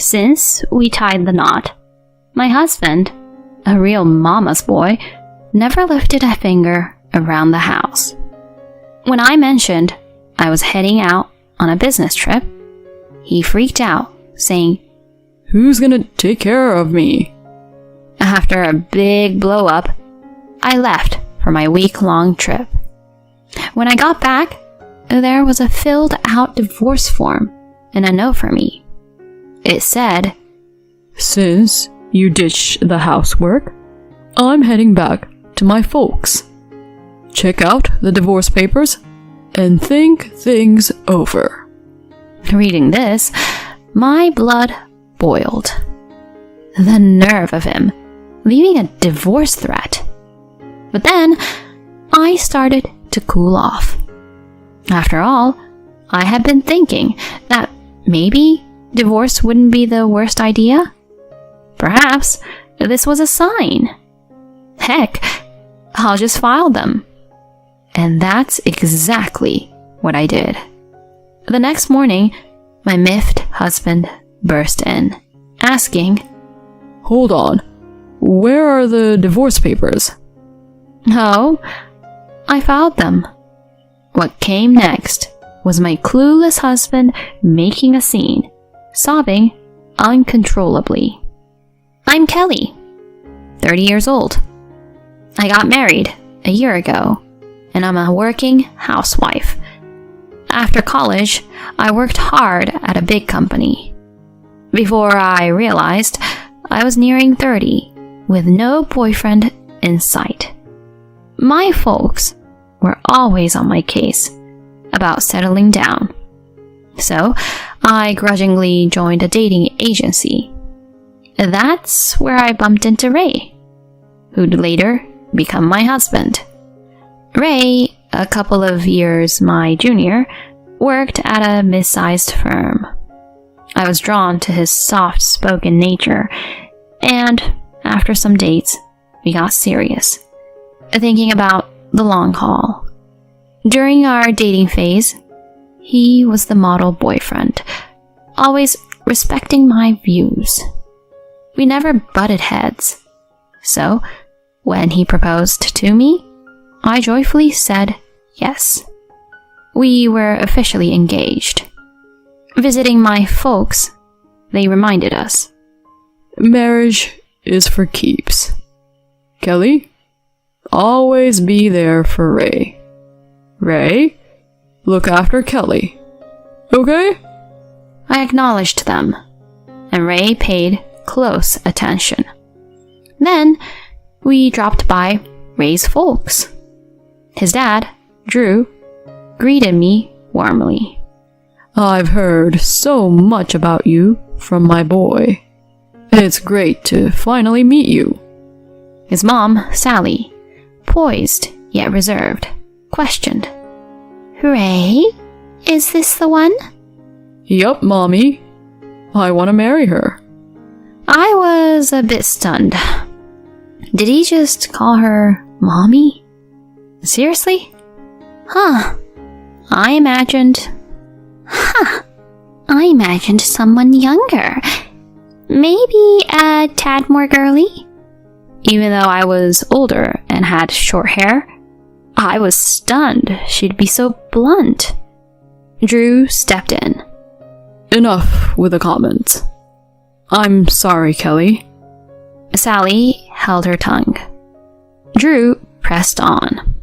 Since we tied the knot, my husband, a real mama's boy, never lifted a finger around the house. When I mentioned I was heading out on a business trip, he freaked out, saying, "Who's gonna take care of me?" After a big blow-up, I left for my week-long trip. When I got back, there was a filled-out divorce form and a note for me. It said, "Since you ditched the housework, I'm heading back to my folks. Check out the divorce papers and think things over." Reading this, my blood boiled. The nerve of him, leaving a divorce threat. But then, I started to cool off. After all, I had been thinking that maybe divorce wouldn't be the worst idea. Perhaps this was a sign. Heck, I'll just file them. And that's exactly what I did. The next morning, my miffed husband burst in, asking, "Hold on, where are the divorce papers?" "Oh, I filed them." What came next was my clueless husband making a scene, sobbing uncontrollably. I'm Kelly, 30 years old. I got married a year ago, and I'm a working housewife. After college, I worked hard at a big company. Before I realized, I was nearing 30, with no boyfriend in sight. My folks were always on my case about settling down. So, I grudgingly joined a dating agency. That's where I bumped into Ray, who'd later become my husband. Ray, a couple of years my junior, worked at a mid-sized firm. I was drawn to his soft-spoken nature, and after some dates, we got serious, thinking about the long haul. During our dating phase, he was the model boyfriend, always respecting my views. We never butted heads, so when he proposed to me, I joyfully said yes. We were officially engaged. Visiting my folks, they reminded us, "Marriage is for keeps. Kelly, always be there for Ray. Ray, look after Kelly. Okay?" I acknowledged them, and Ray paid close attention. Then, we dropped by Ray's folks. His dad, Drew, greeted me warmly. "I've heard so much about you from my boy. It's great to finally meet you." His mom, Sally, poised yet reserved, questioned, "Ray, is this the one?" "Yup, Mommy. I want to marry her." I was a bit stunned. Did he just call her Mommy? Seriously? I imagined someone younger. Maybe a tad more girly? Even though I was older and had short hair, I was stunned she'd be so blunt. Drew stepped in. "Enough with the comments. I'm sorry, Kelly." Sally held her tongue. Drew pressed on.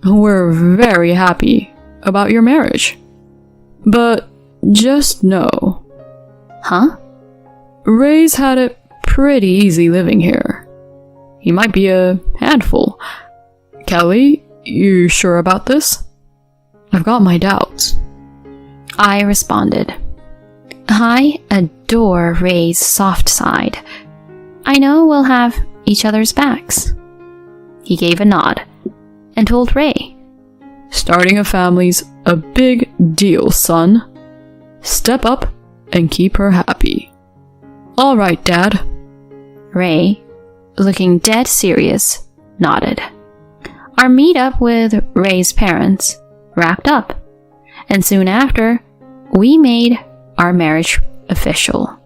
"We're very happy about your marriage. But just know..." Huh? "Ray's had it pretty easy living here. He might be a handful. Kelly, you sure about this? I've got my doubts." I responded, "I adore Ray's soft side. I know we'll have each other's backs." He gave a nod and told Ray, "Starting a family's a big deal, son. Step up and keep her happy." "All right, Dad." Ray, looking dead serious, nodded. Our meetup with Ray's parents wrapped up, and soon after, we made our marriage official.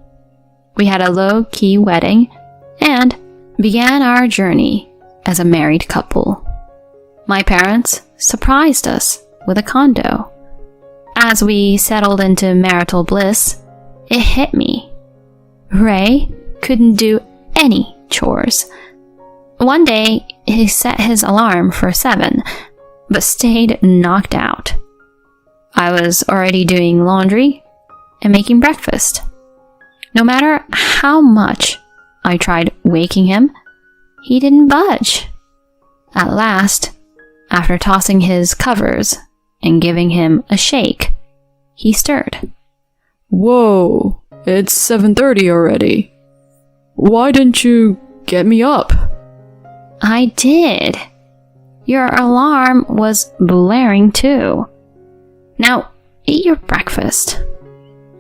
We had a low-key wedding and began our journey as a married couple. My parents surprised us with a condo. As we settled into marital bliss, it hit me. Ray couldn't do any chores. One day, he set his alarm for 7, but stayed knocked out. I was already doing laundry and making breakfast. No matter how much I tried waking him, he didn't budge. At last, after tossing his covers and giving him a shake, he stirred. Whoa, it's 7:30 already. Why didn't you get me up? I did. Your alarm was blaring too. Now, eat your breakfast.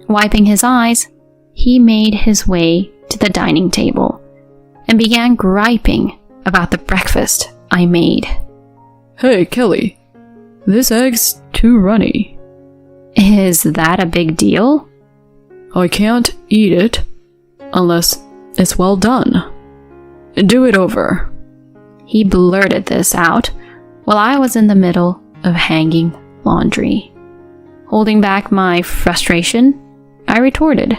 Wiping his eyes, he made his way to the dining table and began griping about the breakfast I made. Hey, Kelly, this egg's too runny. Is that a big deal? I can't eat it unless it's well done. Do it over. He blurted this out while I was in the middle of hanging laundry. Holding back my frustration, I retorted,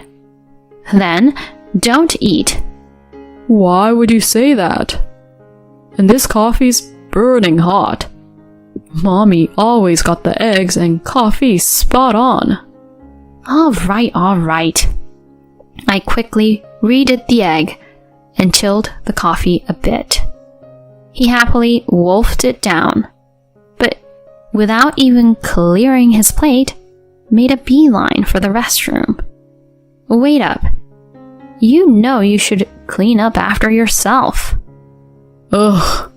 "Then don't eat." Why would you say that? And this coffee's burning hot. Mommy always got the eggs and coffee spot on. All right. I quickly redid the egg and chilled the coffee a bit. He happily wolfed it down, but without even clearing his plate, made a beeline for the restroom. Wait up. You know you should clean up after yourself. Ugh,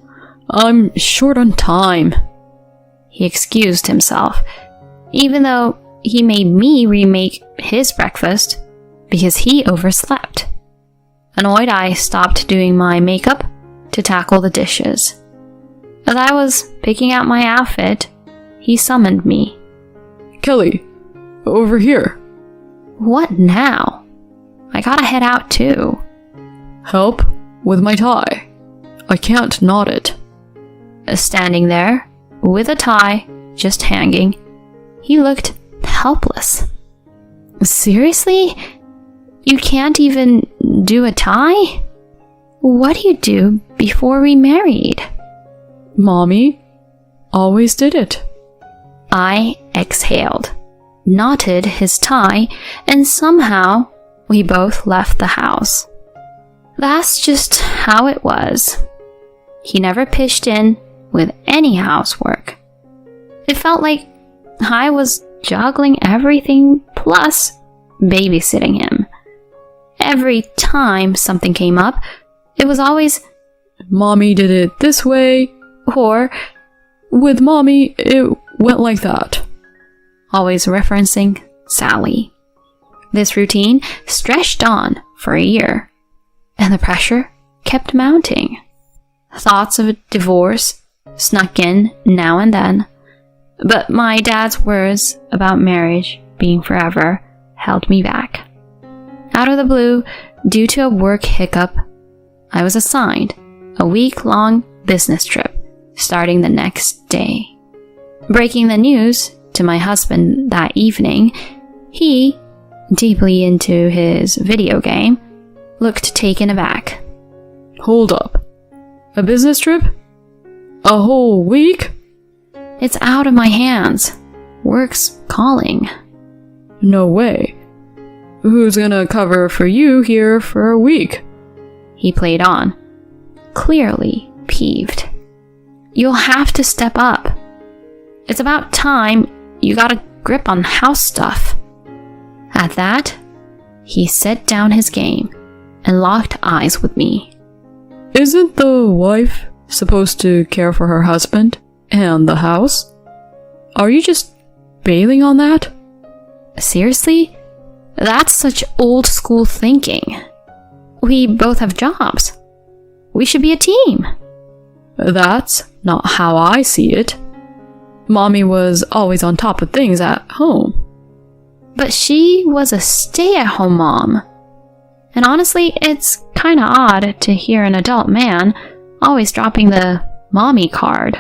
I'm short on time. He excused himself, even though he made me remake his breakfast because he overslept. Annoyed, I stopped doing my makeup to tackle the dishes. As I was picking out my outfit, he summoned me. Kelly, over here. What now? I gotta head out too. Help with my tie. I can't knot it. Standing there, with a tie just hanging, he looked helpless. Seriously? You can't even do a tie? What do you do before we married? Mommy always did it. I exhaled, knotted his tie, and somehow we both left the house. That's just how it was. He never pitched in with any housework. It felt like I was juggling everything plus babysitting him. Every time something came up, it was always, Mommy did it this way, or with Mommy, it went like that. Always referencing Sally. This routine stretched on for a year, and the pressure kept mounting. Thoughts of a divorce snuck in now and then, but my dad's words about marriage being forever held me back. Out of the blue, due to a work hiccup, I was assigned a week-long business trip starting the next day. Breaking the news to my husband that evening, he, deeply into his video game, looked taken aback. Hold up. A business trip? A whole week? It's out of my hands. Work's calling. No way. Who's gonna cover for you here for a week? He played on, clearly peeved. You'll have to step up. It's about time you got a grip on house stuff. At that, he set down his game and locked eyes with me. Isn't the wife supposed to care for her husband and the house? Are you just bailing on that? Seriously? That's such old school thinking. We both have jobs. We should be a team. That's not how I see it. Mommy was always on top of things at home. But she was a stay-at-home mom. And honestly, it's kinda odd to hear an adult man always dropping the mommy card.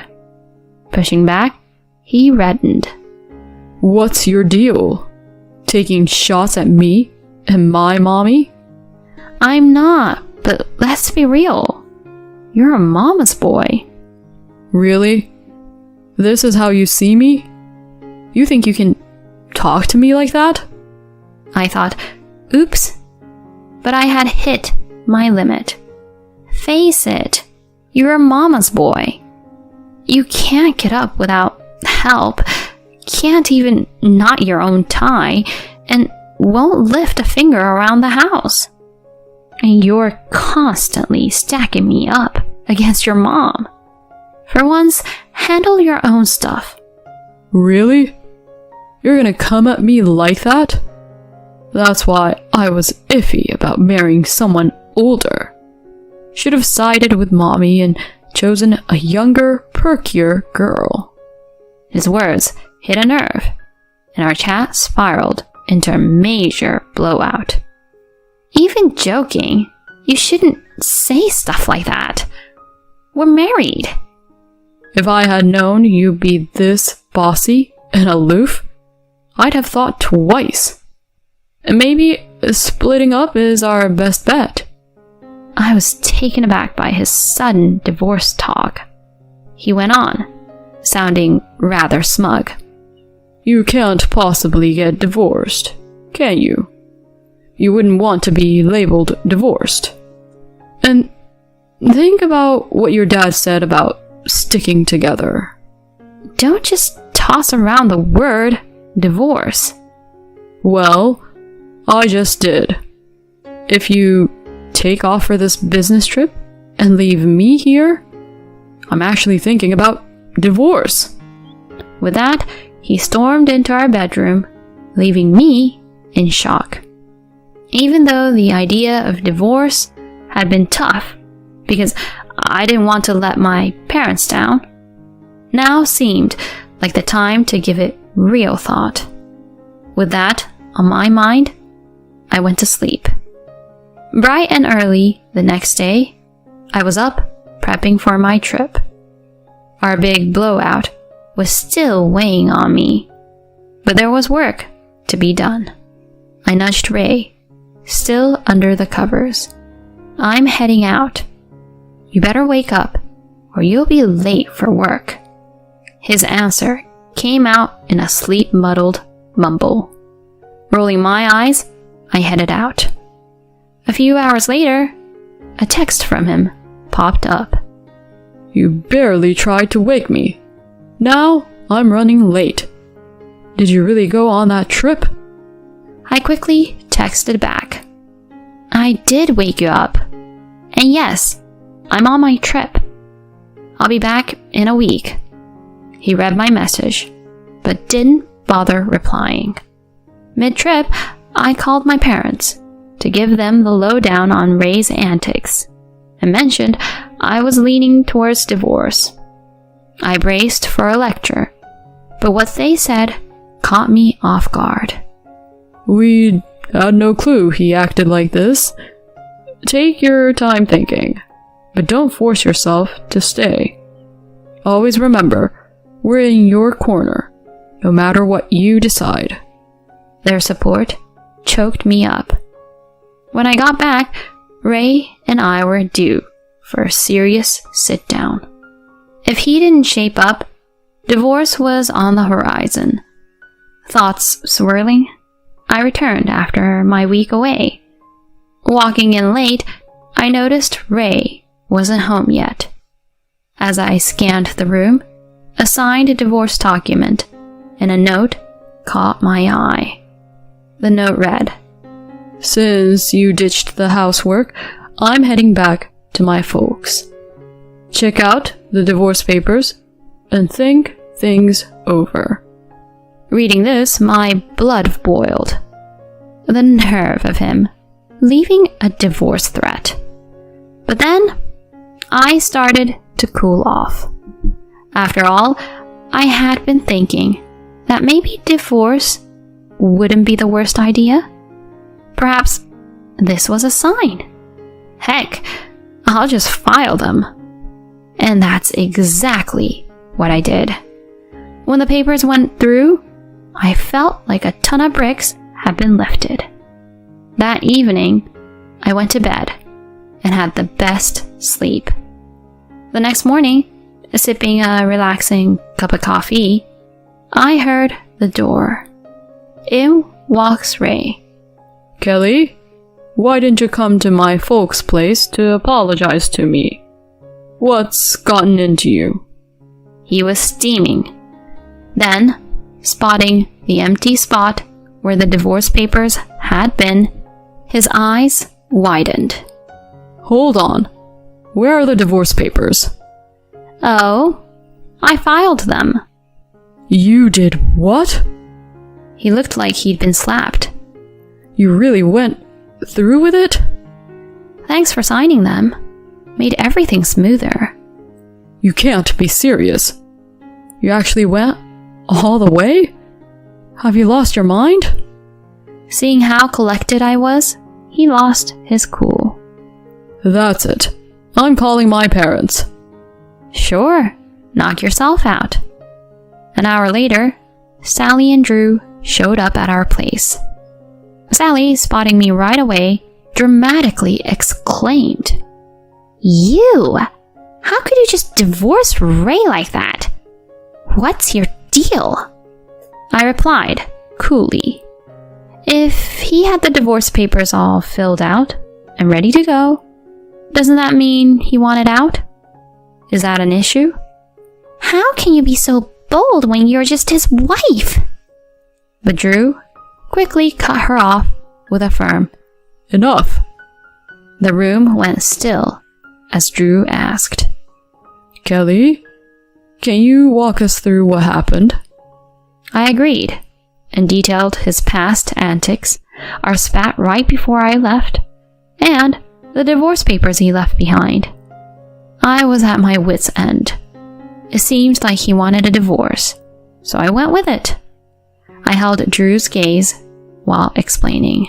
Pushing back, he reddened. What's your deal? Taking shots at me and my mommy? I'm not, but let's be real. You're a mama's boy. Really? This is how you see me? You think you can talk to me like that? I thought, oops. But I had hit my limit. Face it, you're a mama's boy. You can't get up without help, can't even knot your own tie, and won't lift a finger around the house. And you're constantly stacking me up against your mom. For once, handle your own stuff. Really? You're gonna come at me like that? That's why I was iffy about marrying someone older. Should have sided with mommy and chosen a younger, perkier girl. His words hit a nerve, and our chat spiraled into a major blowout. Even joking, you shouldn't say stuff like that. We're married. If I had known you'd be this bossy and aloof, I'd have thought twice. And maybe splitting up is our best bet. I was taken aback by his sudden divorce talk. He went on, sounding rather smug. You can't possibly get divorced, can you? You wouldn't want to be labeled divorced. And think about what your dad said about sticking together. Don't just toss around the word divorce. Well, I just did. If you take off for this business trip and leave me here, I'm actually thinking about divorce. With that, he stormed into our bedroom, leaving me in shock. Even though the idea of divorce had been tough, because I didn't want to let my parents down, now seemed like the time to give it real thought. With that on my mind, I went to sleep. Bright and early the next day, I was up prepping for my trip. Our big blowout was still weighing on me, but there was work to be done. I nudged Ray, still under the covers. I'm heading out. You better wake up, or you'll be late for work. His answer came out in a sleep-muddled mumble. Rolling my eyes, I headed out. A few hours later, a text from him popped up. You barely tried to wake me. Now I'm running late. Did you really go on that trip? I quickly texted back. I did wake you up. And yes, I'm on my trip. I'll be back in a week. He read my message, but didn't bother replying. Mid-trip, I called my parents to give them the lowdown on Ray's antics and mentioned I was leaning towards divorce. I braced for a lecture, but what they said caught me off guard. We had no clue he acted like this. Take your time thinking, but don't force yourself to stay. Always remember, we're in your corner, no matter what you decide. Their support choked me up. When I got back, Ray and I were due for a serious sit-down. If he didn't shape up, divorce was on the horizon. Thoughts swirling, I returned after my week away. Walking in late, I noticed Ray wasn't home yet. As I scanned the room, a signed divorce document and a note caught my eye. The note read, Since you ditched the housework, I'm heading back to my folks. Check out the divorce papers and think things over. Reading this, my blood boiled. The nerve of him, leaving a divorce threat. But then, I started to cool off. After all, I had been thinking that maybe divorce wouldn't be the worst idea. Perhaps this was a sign. Heck, I'll just file them. And that's exactly what I did. When the papers went through, I felt like a ton of bricks had been lifted. That evening, I went to bed and had the best sleep. The next morning, sipping a relaxing cup of coffee, I heard the door. In walks Ray. Kelly, why didn't you come to my folks' place to apologize to me? What's gotten into you? He was steaming. Then, spotting the empty spot where the divorce papers had been, his eyes widened. Hold on. Where are the divorce papers? Oh, I filed them. You did what? He looked like he'd been slapped. You really went through with it? Thanks for signing them. Made everything smoother. You can't be serious. You actually went all the way? Have you lost your mind? Seeing how collected I was, he lost his cool. That's it. I'm calling my parents. Sure, knock yourself out. An hour later, Sally and Drew showed up at our place. Sally, spotting me right away, dramatically exclaimed, "You! How could you just divorce Ray like that? What's your deal?" I replied, coolly, "If he had the divorce papers all filled out and ready to go, doesn't that mean he wanted out? Is that an issue?" "How can you be so bold when you're just his wife?" But Drew quickly cut her off with a firm, Enough. The room went still as Drew asked, Kelly, can you walk us through what happened? I agreed and detailed his past antics, our spat right before I left, and the divorce papers he left behind. I was at my wit's end. It seemed like he wanted a divorce, so I went with it. I held Drew's gaze while explaining.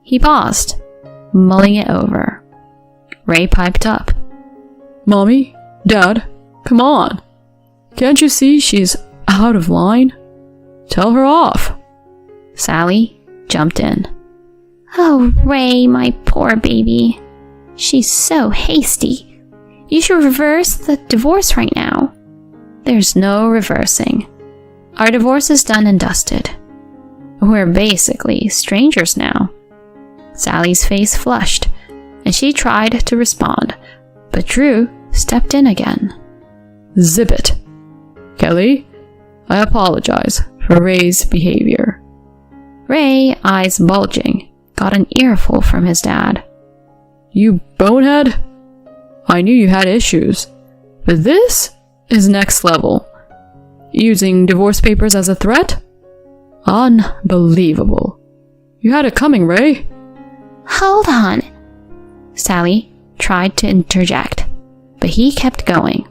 He paused, mulling it over. Ray piped up. Mommy, Dad, come on. Can't you see she's out of line? Tell her off. Sally jumped in. "Oh, Ray, my poor baby. She's so hasty. You should reverse the divorce right now." "There's no reversing. Our divorce is done and dusted. We're basically strangers now." Sally's face flushed, and she tried to respond, but Drew stepped in again. Zip it. Kelly, I apologize for Ray's behavior. Ray, eyes bulging, got an earful from his dad. You bonehead? I knew you had issues, but this is next level. Using divorce papers as a threat? Unbelievable. You had it coming, Ray. "Hold on." Sally tried to interject, but he kept going.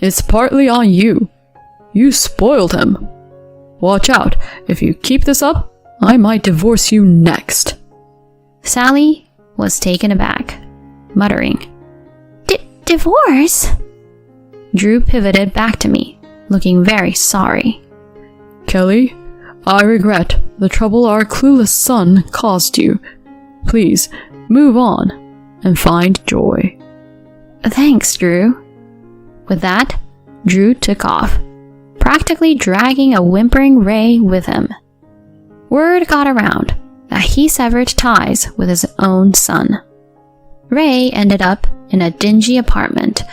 It's partly on you. You spoiled him. Watch out. If you keep this up, I might divorce you next. Sally was taken aback, muttering, Divorce? Drew pivoted back to me, looking very sorry. Kelly, I regret the trouble our clueless son caused you. Please, move on and find joy. Thanks, Drew. With that, Drew took off, practically dragging a whimpering Ray with him. Word got around that he severed ties with his own son. Ray ended up in a dingy apartment,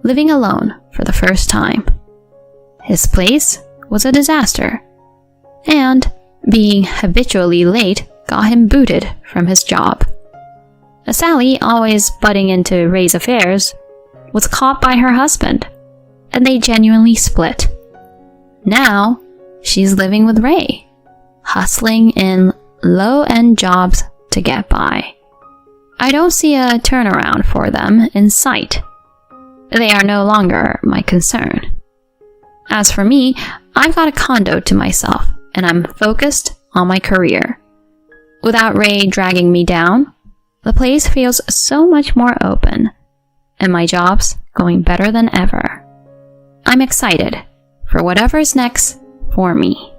living alone for the first time. His place was a disaster, and being habitually late got him booted from his job. Sally, always butting into Ray's affairs, was caught by her husband, and they genuinely split. Now, she's living with Ray, hustling in low-end jobs to get by. I don't see a turnaround for them in sight. They are no longer my concern. As for me, I've got a condo to myself, and I'm focused on my career. Without Ray dragging me down, the place feels so much more open, and my job's going better than ever. I'm excited for whatever's next for me.